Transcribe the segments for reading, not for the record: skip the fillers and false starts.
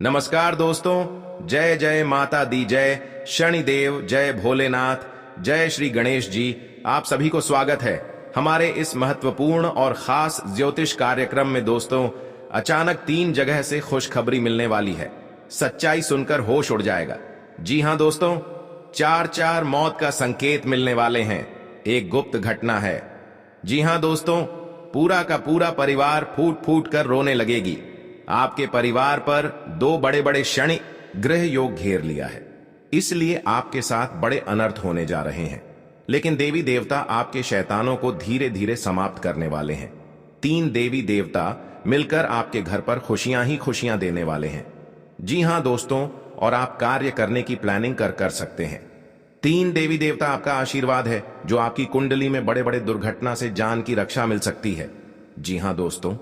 नमस्कार दोस्तों, जय जय माता दी जय, शनिदेव जय भोलेनाथ, जय श्री गणेश जी। आप सभी को स्वागत है हमारे इस महत्वपूर्ण और खास ज्योतिष कार्यक्रम में। दोस्तों, अचानक 3 जगह से खुशखबरी मिलने वाली है। सच्चाई सुनकर होश उड़ जाएगा। जी हां दोस्तों, 4 मौत का संकेत मिलने वाले हैं। एक गुप्त घटना है। जी हां दोस्तों, पूरा का पूरा परिवार फूट फूट कर रोने लगेगी। आपके परिवार पर 2 बड़े बड़े शनि ग्रह योग घेर लिया है, इसलिए आपके साथ बड़े अनर्थ होने जा रहे हैं। लेकिन देवी देवता आपके शैतानों को धीरे धीरे समाप्त करने वाले हैं। 3 देवी देवता मिलकर आपके घर पर खुशियां ही खुशियां देने वाले हैं। जी हां दोस्तों, और आप कार्य करने की प्लानिंग कर सकते हैं। 3 देवी देवता आपका आशीर्वाद है, जो आपकी कुंडली में बड़े बड़े दुर्घटना से जान की रक्षा मिल सकती है। जी हां दोस्तों,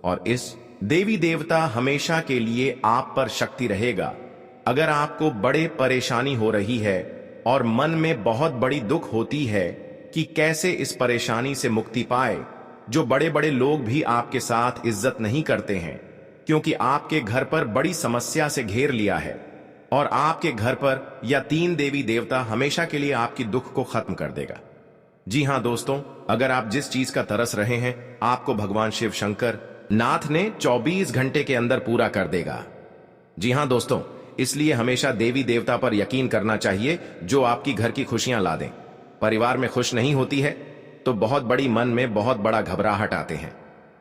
और इस देवी देवता हमेशा के लिए आप पर शक्ति रहेगा। अगर आपको बड़े परेशानी हो रही है और मन में बहुत बड़ी दुख होती है कि कैसे इस परेशानी से मुक्ति पाए, जो बड़े बड़े लोग भी आपके साथ इज्जत नहीं करते हैं, क्योंकि आपके घर पर बड़ी समस्या से घेर लिया है, और आपके घर पर यह 3 देवी देवता हमेशा के लिए आपकी दुख को खत्म कर देगा। जी हां दोस्तों, अगर आप जिस चीज का तरस रहे हैं, आपको भगवान शिव शंकर नाथ ने 24 घंटे के अंदर पूरा कर देगा। जी हां दोस्तों, इसलिए हमेशा देवी देवता पर यकीन करना चाहिए, जो आपकी घर की खुशियां ला दें। परिवार में खुश नहीं होती है तो बहुत बड़ी मन में बहुत बड़ा घबराहट आते हैं,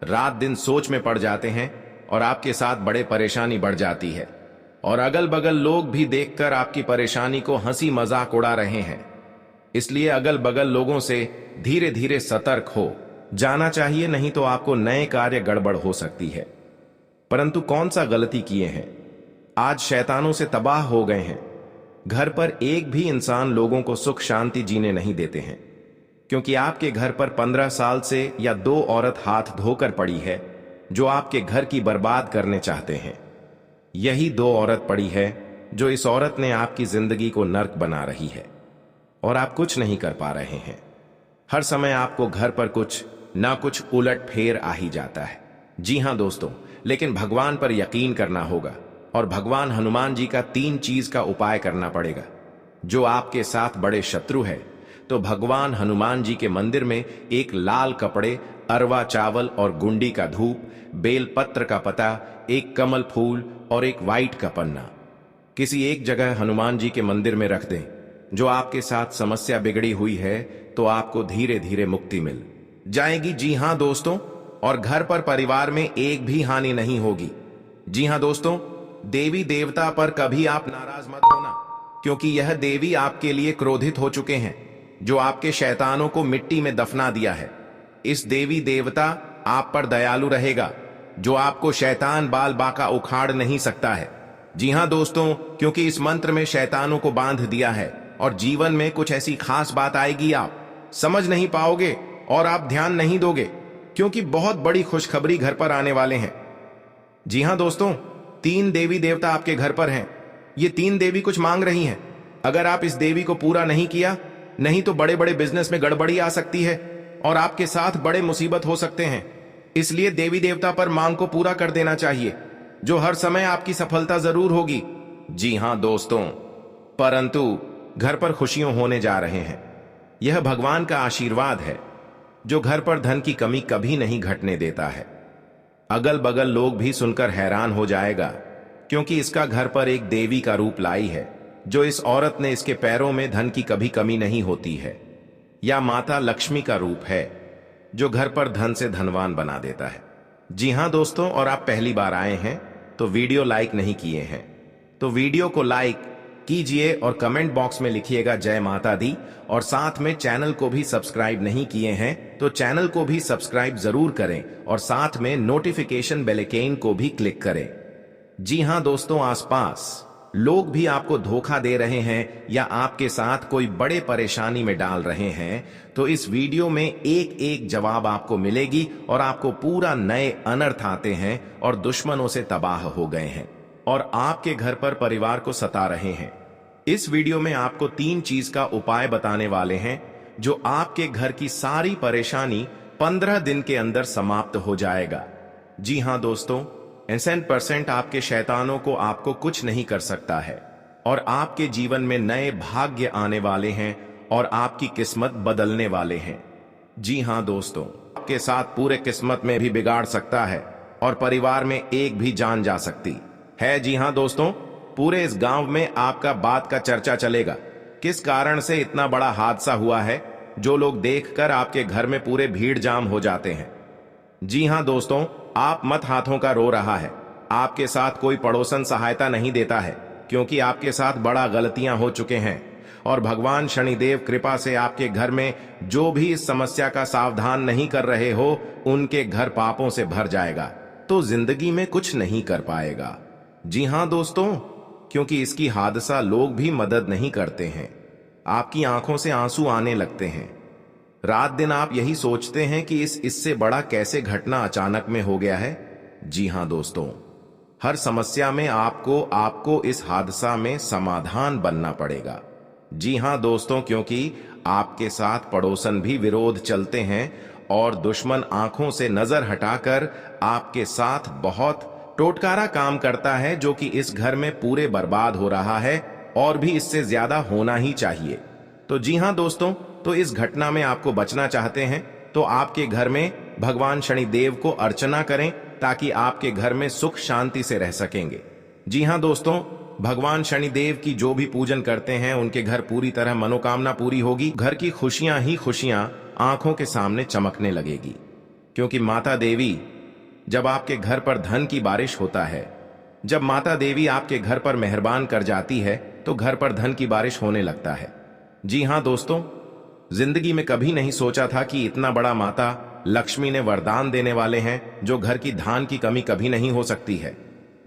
रात दिन सोच में पड़ जाते हैं, और आपके साथ बड़े परेशानी बढ़ जाती है। और अगल बगल लोग भी देखकर आपकी परेशानी को हंसी मजाक उड़ा रहे हैं। इसलिए अगल बगल लोगों से धीरे धीरे सतर्क हो जाना चाहिए, नहीं तो आपको नए कार्य गड़बड़ हो सकती है। परंतु कौन सा गलती किए हैं, आज शैतानों से तबाह हो गए हैं। घर पर एक भी इंसान लोगों को सुख शांति जीने नहीं देते हैं, क्योंकि आपके घर पर 15 साल से या 2 औरत हाथ धोकर पड़ी है, जो आपके घर की बर्बाद करने चाहते हैं। यही 2 औरत पड़ी है, जो इस औरत ने आपकी जिंदगी को नर्क बना रही है, और आप कुछ नहीं कर पा रहे हैं। हर समय आपको घर पर कुछ ना कुछ उलट फेर आ ही जाता है। जी हां दोस्तों, लेकिन भगवान पर यकीन करना होगा, और भगवान हनुमान जी का 3 चीज का उपाय करना पड़ेगा। जो आपके साथ बड़े शत्रु है, तो भगवान हनुमान जी के मंदिर में एक लाल कपड़े, अरवा चावल और गुंडी का धूप, बेल पत्र का पता, एक कमल फूल और एक वाइट का पन्ना किसी एक जगह हनुमान जी के मंदिर में रख दें। जो आपके साथ समस्या बिगड़ी हुई है, तो आपको धीरे धीरे मुक्ति मिल जाएगी। जी हां दोस्तों, और घर पर परिवार में एक भी हानि नहीं होगी। जी हां दोस्तों, देवी देवता पर कभी आप नाराज मत होना, क्योंकि यह देवी आपके लिए क्रोधित हो चुके हैं, जो आपके शैतानों को मिट्टी में दफना दिया है। इस देवी देवता आप पर दयालु रहेगा, जो आपको शैतान बाल बाका उखाड़ नहीं सकता है। जी हां दोस्तों, क्योंकि इस मंत्र में शैतानों को बांध दिया है, और जीवन में कुछ ऐसी खास बात आएगी, आप समझ नहीं पाओगे और आप ध्यान नहीं दोगे, क्योंकि बहुत बड़ी खुशखबरी घर पर आने वाले हैं। जी हां दोस्तों, 3 देवी देवता आपके घर पर हैं। ये 3 देवी कुछ मांग रही हैं। अगर आप इस देवी को पूरा नहीं किया, नहीं तो बड़े बड़े बिजनेस में गड़बड़ी आ सकती है, और आपके साथ बड़े मुसीबत हो सकते हैं। इसलिए देवी देवता पर मांग को पूरा कर देना चाहिए, जो हर समय आपकी सफलता जरूर होगी। जी हां दोस्तों, परंतु घर पर खुशियां होने जा रहे हैं। यह भगवान का आशीर्वाद है, जो घर पर धन की कमी कभी नहीं घटने देता है। अगल बगल लोग भी सुनकर हैरान हो जाएगा, क्योंकि इसका घर पर एक देवी का रूप लाई है, जो इस औरत ने इसके पैरों में धन की कभी कमी नहीं होती है। या माता लक्ष्मी का रूप है, जो घर पर धन से धनवान बना देता है। जी हां दोस्तों, और आप पहली बार आए हैं तो वीडियो लाइक नहीं किए हैं, तो वीडियो को लाइक कीजिए और कमेंट बॉक्स में लिखिएगा जय माता दी, और साथ में चैनल को भी सब्सक्राइब नहीं किए हैं तो चैनल को भी सब्सक्राइब जरूर करें, और साथ में नोटिफिकेशन बेल आइकन को भी क्लिक करें। जी हां दोस्तों, आसपास लोग भी आपको धोखा दे रहे हैं या आपके साथ कोई बड़े परेशानी में डाल रहे हैं, तो इस वीडियो में एक एक जवाब आपको मिलेगी, और आपको पूरा नए अनर्थ आते हैं और दुश्मनों से तबाह हो गए हैं, और आपके घर पर परिवार को सता रहे हैं। इस वीडियो में आपको 3 चीज का उपाय बताने वाले हैं, जो आपके घर की सारी परेशानी 15 दिन के अंदर समाप्त हो जाएगा। जी हां दोस्तों, 100% आपके शैतानों को आपको कुछ नहीं कर सकता है और आपके जीवन में नए भाग्य आने वाले हैं और आपकी किस्मत बदलने वाले हैं। जी हां दोस्तों, आपके साथ पूरे किस्मत में भी बिगाड़ सकता है और परिवार में एक भी जान जा सकती है। जी हां दोस्तों, पूरे इस गांव में आपका बात का चर्चा चलेगा। किस कारण से इतना बड़ा हादसा हुआ है जो लोग देखकर आपके घर में पूरे भीड़ जाम हो जाते हैं। जी हां दोस्तों, आप मत हाथों का रो रहा है। आपके साथ कोई पड़ोसन सहायता नहीं देता है क्योंकि आपके साथ बड़ा गलतियां हो चुके हैं और भगवान शनिदेव कृपा से आपके घर में जो भी इस समस्या का सावधान नहीं कर रहे हो उनके घर पापों से भर जाएगा, तो जिंदगी में कुछ नहीं कर पाएगा। जी हां दोस्तों, क्योंकि इसकी हादसा लोग भी मदद नहीं करते हैं। आपकी आंखों से आंसू आने लगते हैं। रात दिन आप यही सोचते हैं कि इससे बड़ा कैसे घटना अचानक में हो गया है। जी हां दोस्तों, हर समस्या में आपको इस हादसा में समाधान बनना पड़ेगा। जी हां दोस्तों, क्योंकि आपके साथ पड़ोसन भी विरोध चलते हैं और दुश्मन आंखों से नजर हटाकर आपके साथ बहुत टोटकारा काम करता है, जो कि इस घर में पूरे बर्बाद हो रहा है और भी इससे ज्यादा होना ही चाहिए। तो जी हां दोस्तों, तो इस घटना में आपको बचना चाहते हैं तो आपके घर में भगवान शनिदेव को अर्चना करें ताकि आपके घर में सुख शांति से रह सकेंगे। जी हां दोस्तों, भगवान शनिदेव की जो भी पूजन करते हैं उनके घर पूरी तरह मनोकामना पूरी होगी। घर की खुशियां ही खुशियां आंखों के सामने चमकने लगेगी, क्योंकि माता देवी जब आपके घर पर धन की बारिश होता है, जब माता देवी आपके घर पर मेहरबान कर जाती है तो घर पर धन की बारिश होने लगता है। जी हां दोस्तों, जिंदगी में कभी नहीं सोचा था कि इतना बड़ा माता लक्ष्मी ने वरदान देने वाले हैं जो घर की धान की कमी कभी नहीं हो सकती है।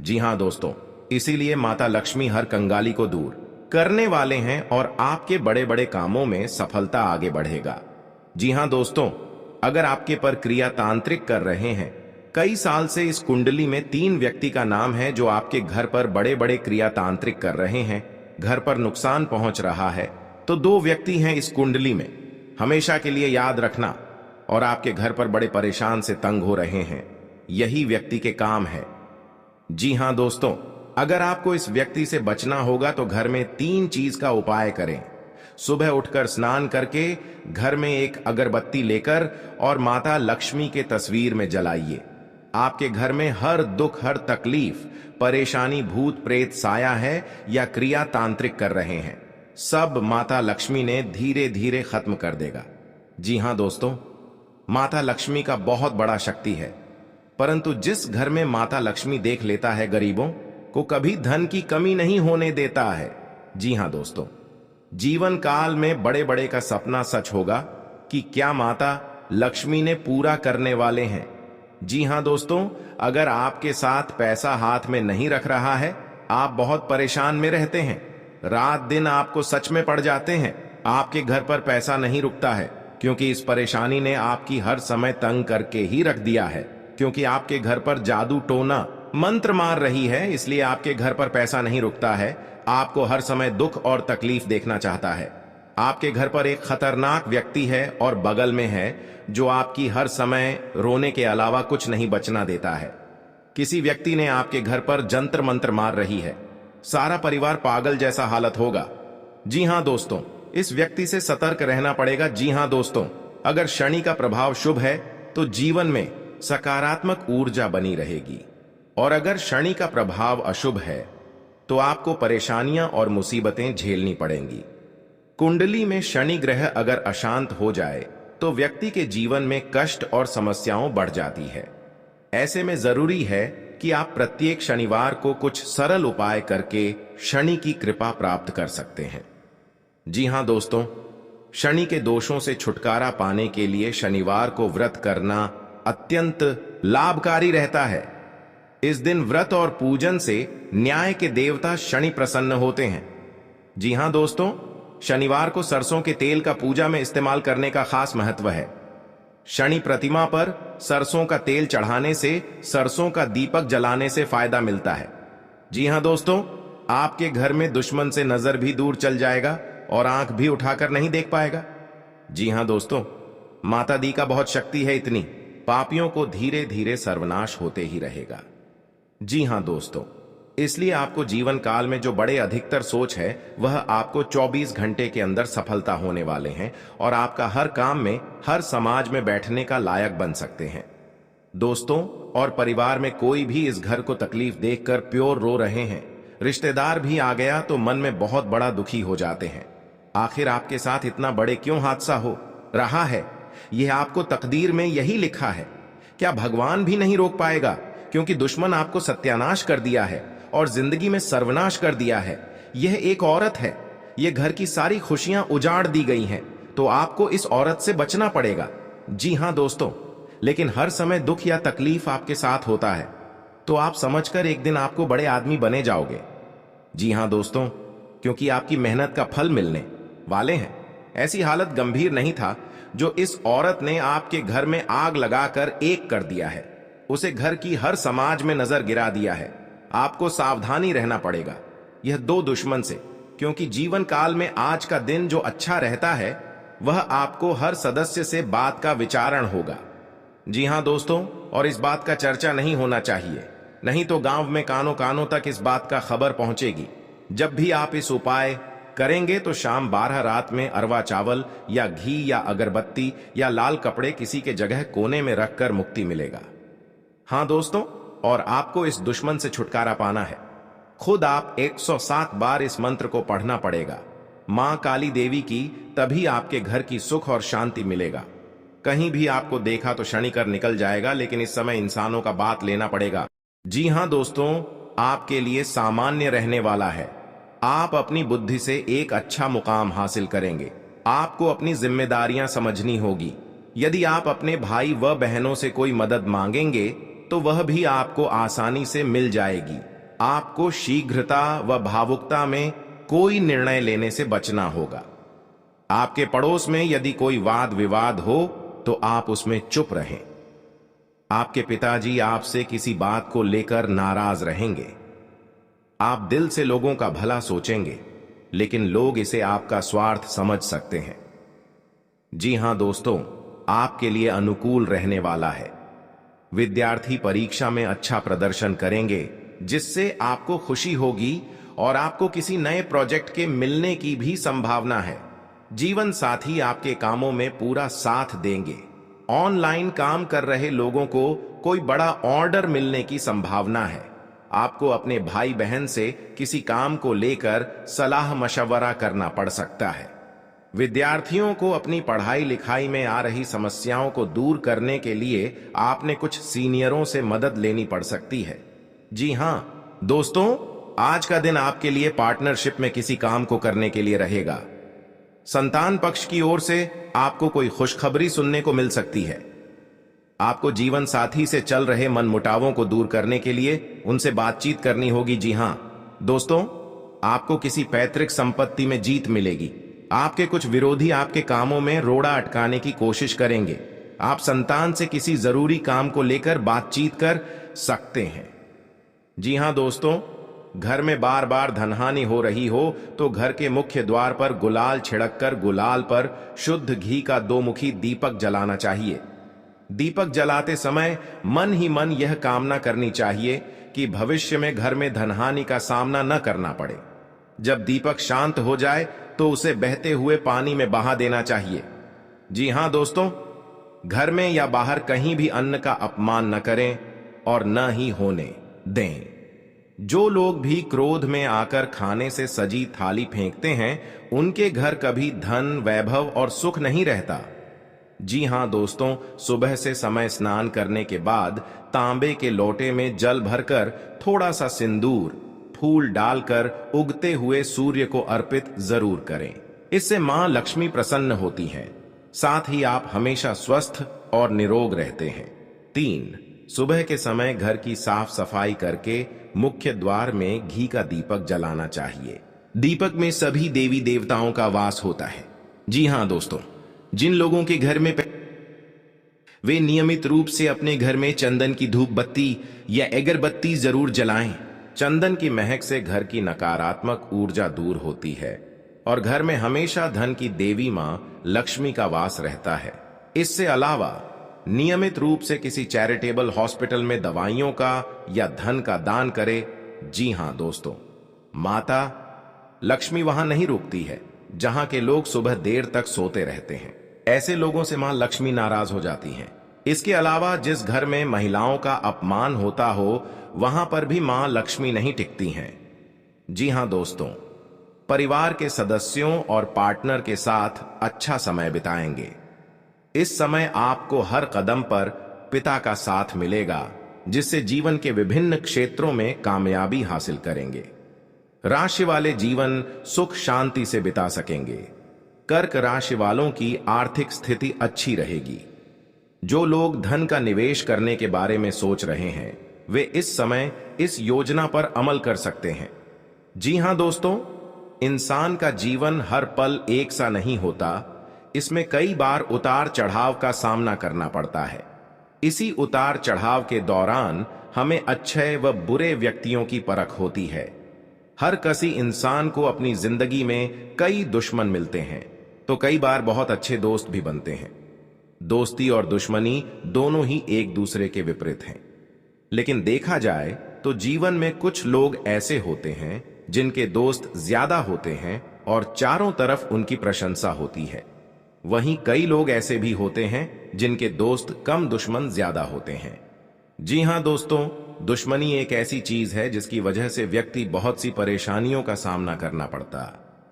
जी हां दोस्तों, इसीलिए माता लक्ष्मी हर कंगाली को दूर करने वाले हैं और आपके बड़े बड़े कामों में सफलता आगे बढ़ेगा। जी हां दोस्तों, अगर आपके पर क्रिया तांत्रिक कर रहे हैं, कई साल से इस कुंडली में 3 व्यक्ति का नाम है जो आपके घर पर बड़े बड़े क्रिया तांत्रिक कर रहे हैं, घर पर नुकसान पहुंच रहा है, तो 2 व्यक्ति हैं इस कुंडली में। हमेशा के लिए याद रखना। और आपके घर पर बड़े परेशान से तंग हो रहे हैं, यही व्यक्ति के काम है। जी हां दोस्तों, अगर आपको इस व्यक्ति से बचना होगा तो घर में 3 चीज का उपाय करें। सुबह उठकर स्नान करके घर में एक अगरबत्ती लेकर और माता लक्ष्मी के तस्वीर में जलाइए। आपके घर में हर दुख, हर तकलीफ, परेशानी, भूत प्रेत साया है या क्रिया तांत्रिक कर रहे हैं, सब माता लक्ष्मी ने धीरे धीरे खत्म कर देगा। जी हां दोस्तों, माता लक्ष्मी का बहुत बड़ा शक्ति है, परंतु जिस घर में माता लक्ष्मी देख लेता है गरीबों को कभी धन की कमी नहीं होने देता है। जी हां दोस्तों, जीवन काल में बड़े बड़े का सपना सच होगा कि क्या माता लक्ष्मी ने पूरा करने वाले हैं। जी हां दोस्तों, अगर आपके साथ पैसा हाथ में नहीं रख रहा है, आप बहुत परेशान में रहते हैं, रात दिन आपको सच में पड़ जाते हैं, आपके घर पर पैसा नहीं रुकता है क्योंकि इस परेशानी ने आपकी हर समय तंग करके ही रख दिया है, क्योंकि आपके घर पर जादू टोना मंत्र मार रही है, इसलिए आपके घर पर पैसा नहीं रुकता है, आपको हर समय दुख और तकलीफ देखना चाहता है। आपके घर पर एक खतरनाक व्यक्ति है और बगल में है जो आपकी हर समय रोने के अलावा कुछ नहीं बचना देता है। किसी व्यक्ति ने आपके घर पर जंतर मंत्र मार रही है, सारा परिवार पागल जैसा हालत होगा। जी हां दोस्तों, इस व्यक्ति से सतर्क रहना पड़ेगा। जी हां दोस्तों, अगर शनि का प्रभाव शुभ है तो जीवन में सकारात्मक ऊर्जा बनी रहेगी, और अगर शनि का प्रभाव अशुभ है तो आपको परेशानियां और मुसीबतें झेलनी पड़ेंगी। कुंडली में शनि ग्रह अगर अशांत हो जाए तो व्यक्ति के जीवन में कष्ट और समस्याओं बढ़ जाती है। ऐसे में जरूरी है कि आप प्रत्येक शनिवार को कुछ सरल उपाय करके शनि की कृपा प्राप्त कर सकते हैं। जी हां दोस्तों, शनि के दोषों से छुटकारा पाने के लिए शनिवार को व्रत करना अत्यंत लाभकारी रहता है। इस दिन व्रत और पूजन से न्याय के देवता शनि प्रसन्न होते हैं। जी हां दोस्तों, शनिवार को सरसों के तेल का पूजा में इस्तेमाल करने का खास महत्व है। शनि प्रतिमा पर सरसों का तेल चढ़ाने से सरसों का दीपक जलाने से फायदा मिलता है। जी हां दोस्तों, आपके घर में दुश्मन से नजर भी दूर चल जाएगा और आंख भी उठाकर नहीं देख पाएगा। जी हां दोस्तों, माता दी का बहुत शक्ति है, इतनी पापियों को धीरे धीरे सर्वनाश होते ही रहेगा। जी हां दोस्तों, इसलिए आपको जीवन काल में जो बड़े अधिकतर सोच है वह आपको 24 घंटे के अंदर सफलता होने वाले हैं और आपका हर काम में, हर समाज में बैठने का लायक बन सकते हैं। दोस्तों और परिवार में कोई भी इस घर को तकलीफ देखकर प्योर रो रहे हैं, रिश्तेदार भी आ गया तो मन में बहुत बड़ा दुखी हो जाते हैं। आखिर आपके साथ इतना बड़े क्यों हादसा हो रहा है? यह आपको तकदीर में यही लिखा है। क्या भगवान भी नहीं रोक पाएगा? क्योंकि दुश्मन आपको सत्यानाश कर दिया है और जिंदगी में सर्वनाश कर दिया है। यह एक औरत है, यह घर की सारी खुशियां उजाड़ दी गई हैं, तो आपको इस औरत से बचना पड़ेगा। जी हां दोस्तों, लेकिन हर समय दुख या तकलीफ आपके साथ होता है, तो आप समझकर एक दिन आपको बड़े आदमी बने जाओगे। जी हां दोस्तों, क्योंकि आपकी मेहनत का फल मिलने वाले हैं। ऐसी हालत गंभीर नहीं था जो इस औरत ने आपके घर में आग लगाकर एक कर दिया है। उसे घर की हर समाज में नजर गिरा दिया है। आपको सावधानी रहना पड़ेगा यह दो दुश्मन से, क्योंकि जीवन काल में आज का दिन जो अच्छा रहता है वह आपको हर सदस्य से बात का विचारण होगा। जी हां दोस्तों, और इस बात का चर्चा नहीं होना चाहिए, नहीं तो गांव में कानों कानों तक इस बात का खबर पहुंचेगी। जब भी आप इस उपाय करेंगे तो शाम 12 रात में अरवा चावल या घी या अगरबत्ती या लाल कपड़े किसी के जगह कोने में रखकर मुक्ति मिलेगा। हां दोस्तों, और आपको इस दुश्मन से छुटकारा पाना है। खुद आप 107 बार इस मंत्र को पढ़ना पड़ेगा। मां काली देवी की, तभी आपके घर की सुख और शांति मिलेगा। कहीं भी आपको देखा तो क्षणिकर निकल जाएगा, लेकिन इस समय इंसानों का बात लेना पड़ेगा। जी हां दोस्तों, आपके लिए सामान्य रहने वाला है। आप अपनी बुद्धि से एक अच्छा मुकाम हासिल करेंगे। आपको अपनी जिम्मेदारियां समझनी होगी। यदि आप अपने भाई व बहनों से कोई मदद मांगेंगे तो वह भी आपको आसानी से मिल जाएगी। आपको शीघ्रता व भावुकता में कोई निर्णय लेने से बचना होगा। आपके पड़ोस में यदि कोई वाद विवाद हो तो आप उसमें चुप रहें। आपके पिताजी आपसे किसी बात को लेकर नाराज रहेंगे। आप दिल से लोगों का भला सोचेंगे, लेकिन लोग इसे आपका स्वार्थ समझ सकते हैं। जी हां दोस्तों, आपके लिए अनुकूल रहने वाला है। विद्यार्थी परीक्षा में अच्छा प्रदर्शन करेंगे, जिससे आपको खुशी होगी और आपको किसी नए प्रोजेक्ट के मिलने की भी संभावना है। जीवन साथी आपके कामों में पूरा साथ देंगे। ऑनलाइन काम कर रहे लोगों को कोई बड़ा ऑर्डर मिलने की संभावना है। आपको अपने भाई बहन से किसी काम को लेकर सलाह मशवरा करना पड़ सकता है। विद्यार्थियों को अपनी पढ़ाई लिखाई में आ रही समस्याओं को दूर करने के लिए आपने कुछ सीनियरों से मदद लेनी पड़ सकती है। जी हां दोस्तों, आज का दिन आपके लिए पार्टनरशिप में किसी काम को करने के लिए रहेगा। संतान पक्ष की ओर से आपको कोई खुशखबरी सुनने को मिल सकती है। आपको जीवन साथी से चल रहे मनमुटावों को दूर करने के लिए उनसे बातचीत करनी होगी। जी हां दोस्तों, आपको किसी पैतृक संपत्ति में जीत मिलेगी। आपके कुछ विरोधी आपके कामों में रोड़ा अटकाने की कोशिश करेंगे। आप संतान से किसी जरूरी काम को लेकर बातचीत कर सकते हैं। जी हां दोस्तों, घर में बार बार धनहानि हो रही हो तो घर के मुख्य द्वार पर गुलाल छिड़ककर गुलाल पर शुद्ध घी का 2 मुखी दीपक जलाना चाहिए। दीपक जलाते समय मन ही मन यह कामना करनी चाहिए कि भविष्य में घर में धनहानि का सामना न करना पड़े। जब दीपक शांत हो जाए तो उसे बहते हुए पानी में बहा देना चाहिए। जी हां दोस्तों, घर में या बाहर कहीं भी अन्न का अपमान न करें और न ही होने दें। जो लोग भी क्रोध में आकर खाने से सजी थाली फेंकते हैं, उनके घर कभी धन, वैभव और सुख नहीं रहता। जी हां दोस्तों, सुबह से समय स्नान करने के बाद तांबे के लोटे में जल भरकर थोड़ा सा सिंदूर, फूल डालकर उगते हुए सूर्य को अर्पित जरूर करें। इससे मां लक्ष्मी प्रसन्न होती हैं। साथ ही आप हमेशा स्वस्थ और निरोग रहते हैं। 3, सुबह के समय घर की साफ सफाई करके मुख्य द्वार में घी का दीपक जलाना चाहिए। दीपक में सभी देवी देवताओं का वास होता है। जी हां दोस्तों, जिन लोगों के घर में वे नियमित रूप से अपने घर में चंदन की धूप बत्ती या अगरबत्ती जरूर जलाएं। चंदन की महक से घर की नकारात्मक ऊर्जा दूर होती है और घर में हमेशा धन की देवी मां लक्ष्मी का वास रहता है। इससे अलावा नियमित रूप से किसी चैरिटेबल हॉस्पिटल में दवाइयों का या धन का दान करे। जी हां दोस्तों, माता लक्ष्मी वहां नहीं रुकती है जहां के लोग सुबह देर तक सोते रहते हैं। ऐसे लोगों से मां लक्ष्मी नाराज हो जाती हैं। इसके अलावा जिस घर में महिलाओं का अपमान होता हो, वहां पर भी मां लक्ष्मी नहीं टिकती हैं। जी हां दोस्तों, परिवार के सदस्यों और पार्टनर के साथ अच्छा समय बिताएंगे। इस समय आपको हर कदम पर पिता का साथ मिलेगा, जिससे जीवन के विभिन्न क्षेत्रों में कामयाबी हासिल करेंगे। राशि वाले जीवन सुख शांति से बिता सकेंगे। कर्क राशि वालों की आर्थिक स्थिति अच्छी रहेगी। जो लोग धन का निवेश करने के बारे में सोच रहे हैं, वे इस समय इस योजना पर अमल कर सकते हैं। जी हां दोस्तों, इंसान का जीवन हर पल एक सा नहीं होता। इसमें कई बार उतार चढ़ाव का सामना करना पड़ता है। इसी उतार चढ़ाव के दौरान हमें अच्छे व बुरे व्यक्तियों की परख होती है। हर किसी इंसान को अपनी जिंदगी में कई दुश्मन मिलते हैं, तो कई बार बहुत अच्छे दोस्त भी बनते हैं। दोस्ती और दुश्मनी दोनों ही एक दूसरे के विपरीत हैं। लेकिन देखा जाए तो जीवन में कुछ लोग ऐसे होते हैं जिनके दोस्त ज्यादा होते हैं और चारों तरफ उनकी प्रशंसा होती है। वहीं कई लोग ऐसे भी होते हैं जिनके दोस्त कम, दुश्मन ज्यादा होते हैं। जी हां दोस्तों, दुश्मनी एक ऐसी चीज है जिसकी वजह से व्यक्ति बहुत सी परेशानियों का सामना करना पड़ता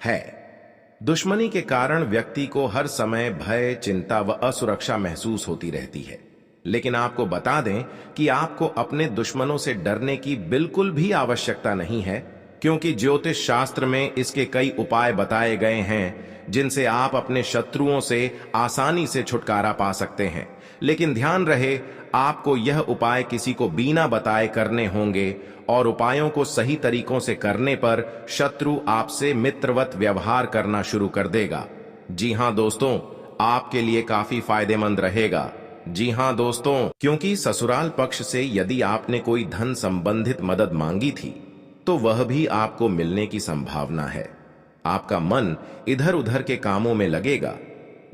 है। दुश्मनी के कारण व्यक्ति को हर समय भय, चिंता व असुरक्षा महसूस होती रहती है। लेकिन आपको बता दें कि आपको अपने दुश्मनों से डरने की बिल्कुल भी आवश्यकता नहीं है, क्योंकि ज्योतिष शास्त्र में इसके कई उपाय बताए गए हैं जिनसे आप अपने शत्रुओं से आसानी से छुटकारा पा सकते हैं। लेकिन ध्यान रहे, आपको यह उपाय किसी को बिना बताए करने होंगे और उपायों को सही तरीकों से करने पर शत्रु आपसे मित्रवत व्यवहार करना शुरू कर देगा। जी हां दोस्तों, आपके लिए काफी फायदेमंद रहेगा। जी हां दोस्तों, क्योंकि ससुराल पक्ष से यदि आपने कोई धन संबंधित मदद मांगी थी, तो वह भी आपको मिलने की संभावना है। आपका मन इधर उधर के कामों में लगेगा,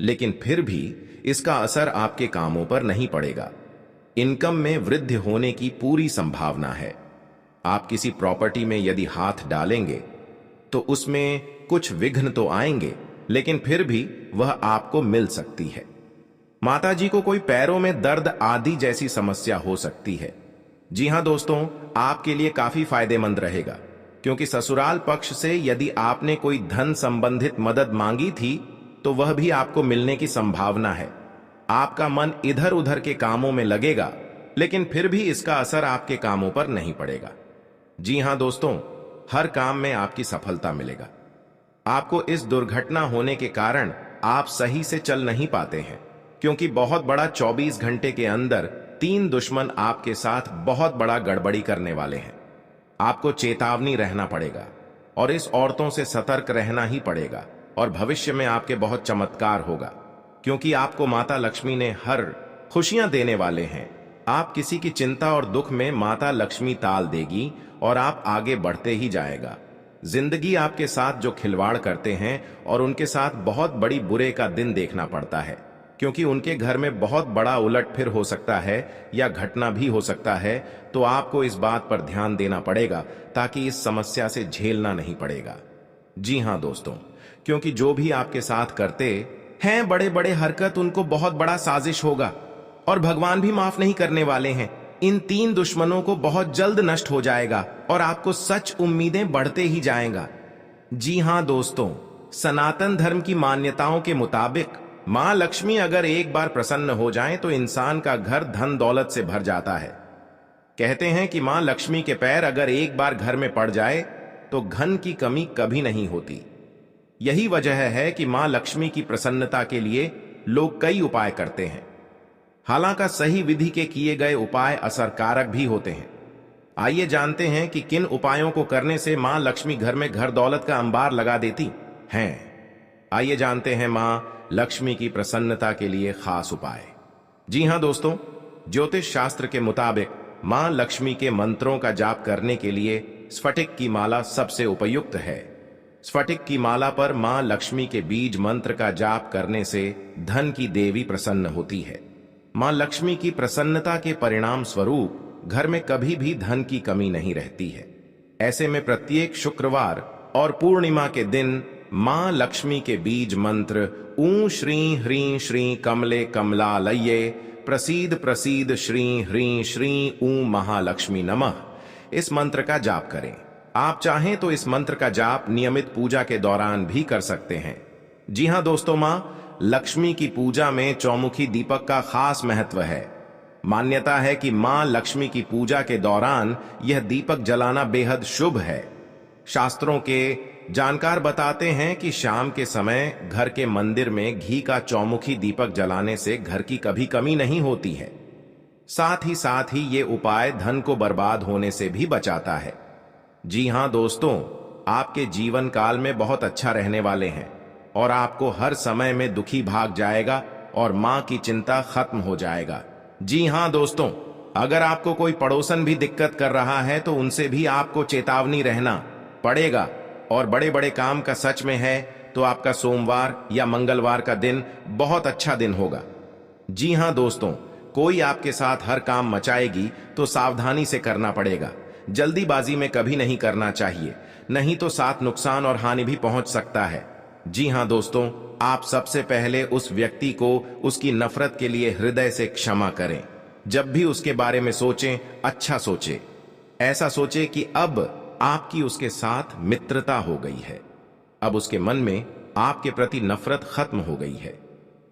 लेकिन फिर भी इसका असर आपके कामों पर नहीं पड़ेगा। इनकम में वृद्धि होने की पूरी संभावना है। आप किसी प्रॉपर्टी में यदि हाथ डालेंगे तो उसमें कुछ विघ्न तो आएंगे, लेकिन फिर भी वह आपको मिल सकती है। माताजी को कोई पैरों में दर्द आदि जैसी समस्या हो सकती है। जी हां दोस्तों, आपके लिए काफी फायदेमंद रहेगा, क्योंकि ससुराल पक्ष से यदि आपने कोई धन संबंधित मदद मांगी थी तो वह भी आपको मिलने की संभावना है। आपका मन इधर उधर के कामों में लगेगा, लेकिन फिर भी इसका असर आपके कामों पर नहीं पड़ेगा। जी हां दोस्तों, हर काम में आपकी सफलता मिलेगा। आपको इस दुर्घटना होने के कारण आप सही से चल नहीं पाते हैं, क्योंकि बहुत बड़ा 24 घंटे के अंदर 3 दुश्मन आपके साथ बहुत बड़ा गड़बड़ी करने वाले हैं। आपको चेतावनी रहना पड़ेगा और इस औरतों से सतर्क रहना ही पड़ेगा, और भविष्य में आपके बहुत चमत्कार होगा, क्योंकि आपको माता लक्ष्मी ने हर खुशियां देने वाले हैं। आप किसी की चिंता और दुख में माता लक्ष्मी ताल देगी और आप आगे बढ़ते ही जाएगा। जिंदगी आपके साथ जो खिलवाड़ करते हैं और उनके साथ बहुत बड़ी बुरे का दिन देखना पड़ता है, क्योंकि उनके घर में बहुत बड़ा उलटफेर हो सकता है या घटना भी हो सकता है। तो आपको इस बात पर ध्यान देना पड़ेगा ताकि इस समस्या से झेलना नहीं पड़ेगा। जी हां दोस्तों, क्योंकि जो भी आपके साथ करते हैं बड़े बड़े हरकत, उनको बहुत बड़ा साजिश होगा और भगवान भी माफ नहीं करने वाले हैं। इन 3 दुश्मनों को बहुत जल्द नष्ट हो जाएगा और आपको सच उम्मीदें बढ़ते ही जाएगा। जी हां दोस्तों, सनातन धर्म की मान्यताओं के मुताबिक मां लक्ष्मी अगर एक बार प्रसन्न हो जाएं तो इंसान का घर धन दौलत से भर जाता है। कहते हैं कि मां लक्ष्मी के पैर अगर एक बार घर में पड़ जाए तो धन की कमी कभी नहीं होती। यही वजह है कि मां लक्ष्मी की प्रसन्नता के लिए लोग कई उपाय करते हैं। हालांकि सही विधि के किए गए उपाय असरकारक भी होते हैं। आइए जानते हैं कि किन उपायों को करने से मां लक्ष्मी घर में घर दौलत का अंबार लगा देती हैं। आइए जानते हैं मां लक्ष्मी की प्रसन्नता के लिए खास उपाय। जी हां दोस्तों, ज्योतिष शास्त्र के मुताबिक मां लक्ष्मी के मंत्रों का जाप करने के लिए स्फटिक की माला सबसे उपयुक्त है। स्फटिक की माला पर मां लक्ष्मी के बीज मंत्र का जाप करने से धन की देवी प्रसन्न होती है। मां लक्ष्मी की प्रसन्नता के परिणाम स्वरूप घर में कभी भी धन की कमी नहीं रहती है। ऐसे में प्रत्येक शुक्रवार और पूर्णिमा के दिन मां लक्ष्मी के बीज मंत्र ऊ श्री ह्रीं श्री कमले कमलालये प्रसीद प्रसीद श्री ह्रीं श्री ऊ महालक्ष्मी नमः, इस मंत्र का जाप करें। आप चाहें तो इस मंत्र का जाप नियमित पूजा के दौरान भी कर सकते हैं। जी हां दोस्तों, मां लक्ष्मी की पूजा में चौमुखी दीपक का खास महत्व है। मान्यता है कि मां लक्ष्मी की पूजा के दौरान यह दीपक जलाना बेहद शुभ है। शास्त्रों के जानकार बताते हैं कि शाम के समय घर के मंदिर में घी का चौमुखी दीपक जलाने से घर की कभी कमी नहीं होती है। साथ ही ये उपाय धन को बर्बाद होने से भी बचाता है। जी हां दोस्तों, आपके जीवन काल में बहुत अच्छा रहने वाले हैं और आपको हर समय में दुखी भाग जाएगा और मां की चिंता खत्म हो जाएगा। जी हां दोस्तों, अगर आपको कोई पड़ोसन भी दिक्कत कर रहा है तो उनसे भी आपको चेतावनी रहना पड़ेगा। और बड़े बड़े काम का सच में है तो आपका सोमवार या मंगलवार का दिन बहुत अच्छा दिन होगा। जी हां दोस्तों, कोई आपके साथ हर काम मचाएगी तो सावधानी से करना पड़ेगा। जल्दीबाजी में कभी नहीं करना चाहिए, नहीं तो साथ नुकसान और हानि भी पहुंच सकता है। जी हां दोस्तों, आप सबसे पहले उस व्यक्ति को उसकी नफरत के लिए हृदय से क्षमा करें। जब भी उसके बारे में सोचें, अच्छा सोचें। ऐसा सोचें कि अब आपकी उसके साथ मित्रता हो गई है, अब उसके मन में आपके प्रति नफरत खत्म हो गई है।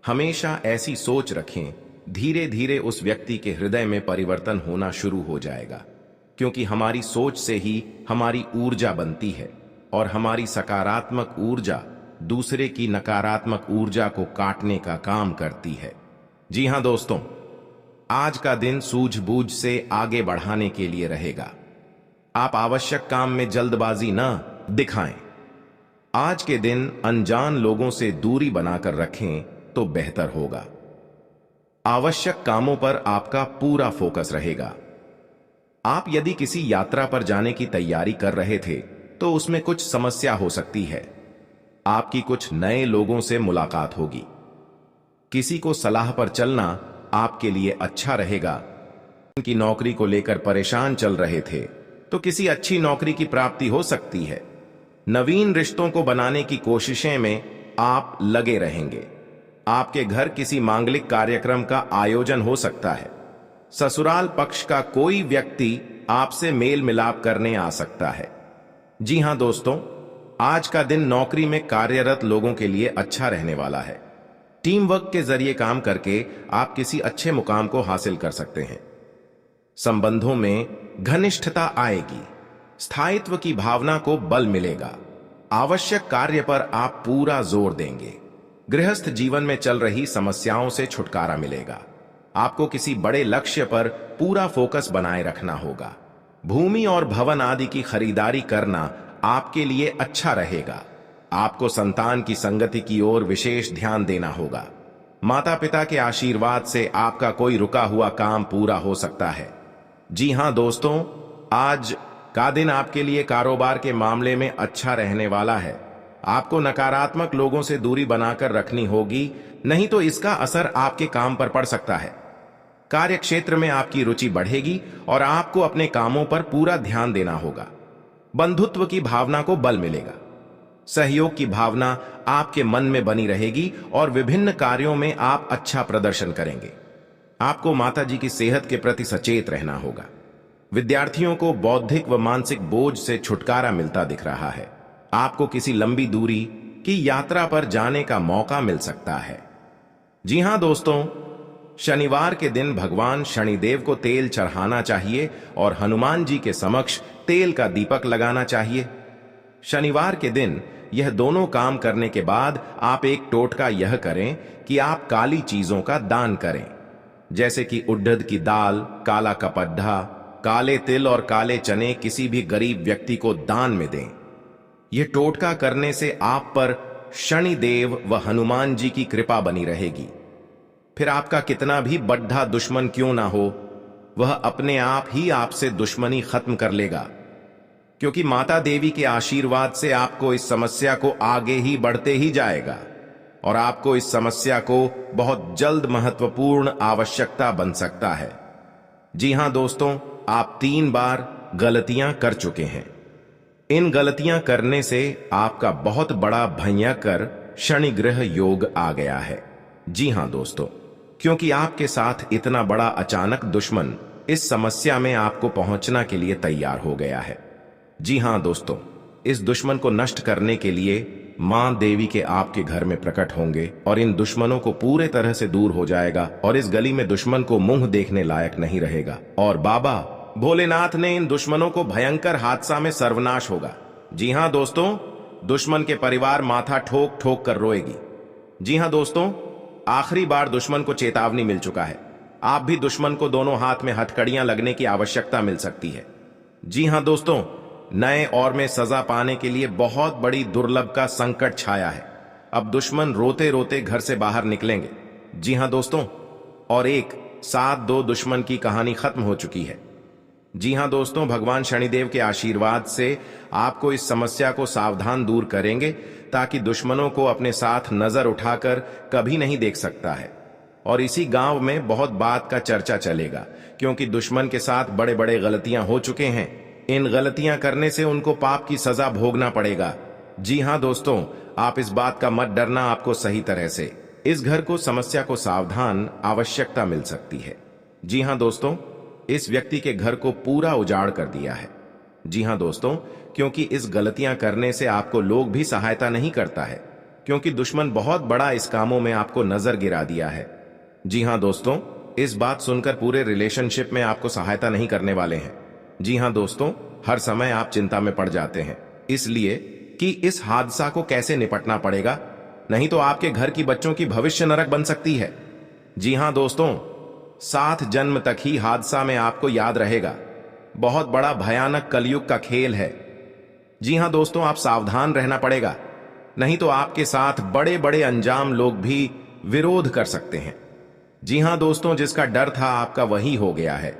हमेशा ऐसी सोच रखें। धीरे धीरे उस व्यक्ति के हृदय में परिवर्तन होना शुरू हो जाएगा, क्योंकि हमारी सोच से ही हमारी ऊर्जा बनती है और हमारी सकारात्मक ऊर्जा दूसरे की नकारात्मक ऊर्जा को काटने का काम करती है। जी हां दोस्तों, आज का दिन सूझबूझ से आगे बढ़ाने के लिए रहेगा। आप आवश्यक काम में जल्दबाजी न दिखाएं। आज के दिन अनजान लोगों से दूरी बनाकर रखें तो बेहतर होगा। आवश्यक कामों पर आपका पूरा फोकस रहेगा। आप यदि किसी यात्रा पर जाने की तैयारी कर रहे थे तो उसमें कुछ समस्या हो सकती है। आपकी कुछ नए लोगों से मुलाकात होगी। किसी को सलाह पर चलना आपके लिए अच्छा रहेगा। उनकी नौकरी को लेकर परेशान चल रहे थे तो किसी अच्छी नौकरी की प्राप्ति हो सकती है। नवीन रिश्तों को बनाने की कोशिशें में आप लगे रहेंगे। आपके घर किसी मांगलिक कार्यक्रम का आयोजन हो सकता है। ससुराल पक्ष का कोई व्यक्ति आपसे मेल मिलाप करने आ सकता है। जी हां दोस्तों, आज का दिन नौकरी में कार्यरत लोगों के लिए अच्छा रहने वाला है। टीम वर्क के जरिए काम करके आप किसी अच्छे मुकाम को हासिल कर सकते हैं। संबंधों में घनिष्ठता आएगी। स्थायित्व की भावना को बल मिलेगा। आवश्यक कार्य पर आप पूरा जोर देंगे। गृहस्थ जीवन में चल रही समस्याओं से छुटकारा मिलेगा। आपको किसी बड़े लक्ष्य पर पूरा फोकस बनाए रखना होगा। भूमि और भवन आदि की खरीदारी करना आपके लिए अच्छा रहेगा। आपको संतान की संगति की ओर विशेष ध्यान देना होगा। माता पिता के आशीर्वाद से आपका कोई रुका हुआ काम पूरा हो सकता है। जी हां दोस्तों, आज का दिन आपके लिए कारोबार के मामले में अच्छा रहने वाला है। आपको नकारात्मक लोगों से दूरी बनाकर रखनी होगी, नहीं तो इसका असर आपके काम पर पड़ सकता है। कार्य क्षेत्र में आपकी रुचि बढ़ेगी और आपको अपने कामों पर पूरा ध्यान देना होगा। बंधुत्व की भावना को बल मिलेगा। सहयोग की भावना आपके मन में बनी रहेगी और विभिन्न कार्यों में आप अच्छा प्रदर्शन करेंगे। आपको माता जी की सेहत के प्रति सचेत रहना होगा। विद्यार्थियों को बौद्धिक व मानसिक बोझ से छुटकारा मिलता दिख रहा है। आपको किसी लंबी दूरी की यात्रा पर जाने का मौका मिल सकता है। जी हां दोस्तों, शनिवार के दिन भगवान शनिदेव को तेल चढ़ाना चाहिए और हनुमान जी के समक्ष तेल का दीपक लगाना चाहिए। शनिवार के दिन यह दोनों काम करने के बाद आप एक टोटका यह करें कि आप काली चीजों का दान करें, जैसे कि उड़द की दाल, काला कपड्ढा, काले तिल और काले चने किसी भी गरीब व्यक्ति को दान में दें। यह टोटका करने से आप पर शनिदेव व हनुमान जी की कृपा बनी रहेगी। फिर आपका कितना भी बड्ढा दुश्मन क्यों ना हो, वह अपने आप ही आपसे दुश्मनी खत्म कर लेगा, क्योंकि माता देवी के आशीर्वाद से आपको इस समस्या को आगे ही बढ़ते ही जाएगा। और आपको इस समस्या को बहुत जल्द महत्वपूर्ण आवश्यकता बन सकता है। जी हां दोस्तों, आप 3 बार गलतियां कर चुके हैं। इन गलतियां करने से आपका बहुत बड़ा भयंकर शनिग्रह योग आ गया है। जी हां दोस्तों, क्योंकि आपके साथ इतना बड़ा अचानक दुश्मन इस समस्या में आपको पहुंचना के लिए तैयार हो गया है। जी हां दोस्तों, इस दुश्मन को नष्ट करने के लिए मां देवी के आपके घर में प्रकट होंगे और इन दुश्मनों को पूरे तरह से दूर हो जाएगा और इस गली में दुश्मन को मुंह देखने लायक नहीं रहेगा और बाबा भोलेनाथ ने इन दुश्मनों को भयंकर हादसा में सर्वनाश होगा। जी हां दोस्तों, दुश्मन के परिवार माथा ठोक ठोक कर रोएगी। जी हां दोस्तों, आखिरी बार दुश्मन को चेतावनी मिल चुका है। आप भी दुश्मन को दोनों हाथ में हथकड़ियां लगने की आवश्यकता मिल सकती है। जी हां दोस्तों, नए और में सजा पाने के लिए बहुत बड़ी दुर्लभ का संकट छाया है। अब दुश्मन रोते रोते घर से बाहर निकलेंगे। जी हां दोस्तों, और एक 7-2 दुश्मन की कहानी खत्म हो चुकी है। जी हां दोस्तों, भगवान शनिदेव के आशीर्वाद से आपको इस समस्या को सावधान दूर करेंगे ताकि दुश्मनों को अपने साथ नजर उठाकर कभी नहीं देख सकता है। और इसी गांव में बहुत बात का चर्चा चलेगा क्योंकि दुश्मन के साथ बड़े बड़े गलतियां हो चुके हैं। इन गलतियां करने से उनको पाप की सजा भोगना पड़ेगा। जी हां दोस्तों, आप इस बात का मत डरना, आपको सही तरह से इस घर को समस्या को सावधान आवश्यकता मिल सकती है। जी हां दोस्तों, इस व्यक्ति के घर को पूरा उजाड़ कर दिया है। जी हां दोस्तों, क्योंकि इस गलतियां करने से आपको लोग भी सहायता नहीं करता है क्योंकि दुश्मन बहुत बड़ा इस कामों में आपको नजर गिरा दिया है। जी हां दोस्तों, इस बात सुनकर पूरे रिलेशनशिप में आपको सहायता नहीं करने वाले हैं। जी हां दोस्तों, हर समय आप चिंता में पड़ जाते हैं इसलिए कि इस हादसा को कैसे निपटना पड़ेगा, नहीं तो आपके घर की बच्चों की भविष्य नरक बन सकती है। जी हां दोस्तों, 7 जन्म तक ही हादसा में आपको याद रहेगा। बहुत बड़ा भयानक कलयुग का खेल है। जी हां दोस्तों, आप सावधान रहना पड़ेगा, नहीं तो आपके साथ बड़े बड़े अंजाम लोग भी विरोध कर सकते हैं। जी हां दोस्तों, जिसका डर था आपका वही हो गया है।